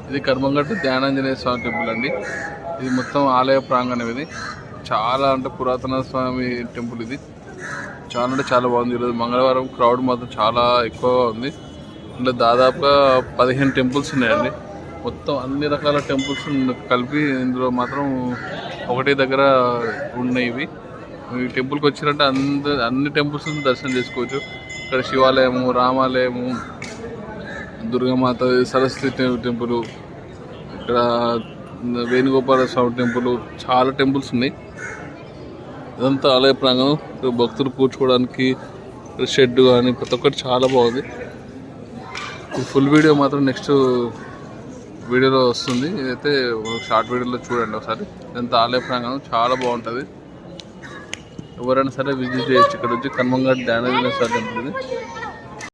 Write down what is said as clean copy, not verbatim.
ఇది కర్మంగట్టు ధ్యానాంజనేయ స్వామి టెంపుల్ అండి. ఇది మొత్తం ఆలయ ప్రాంగణం. ఇది చాలా అంటే పురాతన స్వామి టెంపుల్. ఇది చాలా అంటే చాలా బాగుంది. ఈరోజు మంగళవారం క్రౌడ్ మాత్రం చాలా ఎక్కువగా ఉంది. ఇందులో దాదాపుగా 15 టెంపుల్స్ ఉన్నాయండి. మొత్తం అన్ని రకాల టెంపుల్స్ కలిపి ఇందులో మాత్రం ఒకటే దగ్గర ఉన్నాయి. ఇవి ఈ టెంపుల్కి వచ్చినట్టే అన్ని టెంపుల్స్ దర్శనం చేసుకోవచ్చు. ఇక్కడ శివాలయము, రామాలయము, దుర్గామాత, సరస్వతి టెంపుల్, ఇక్కడ వేణుగోపాల స్వామి టెంపుల్, చాలా టెంపుల్స్ ఉన్నాయి. ఇదంతా ఆలయ ప్రాంగణం. భక్తులు కూర్చోవడానికి షెడ్ కానీ ప్రతి ఒక్కటి చాలా బాగుంది. ఫుల్ వీడియో మాత్రం నెక్స్ట్ వీడియోలో వస్తుంది. ఇదైతే షార్ట్ వీడియోలో చూడండి ఒకసారి. ఇదంతా ఆలయ ప్రాంగణం చాలా బాగుంటుంది. ఎవరైనా సరే విజిట్ చేయొచ్చు. ఇక్కడ వచ్చి కర్మంగట్ ధ్యానాంజనేయ స్వామి టెంపుల్. ఇది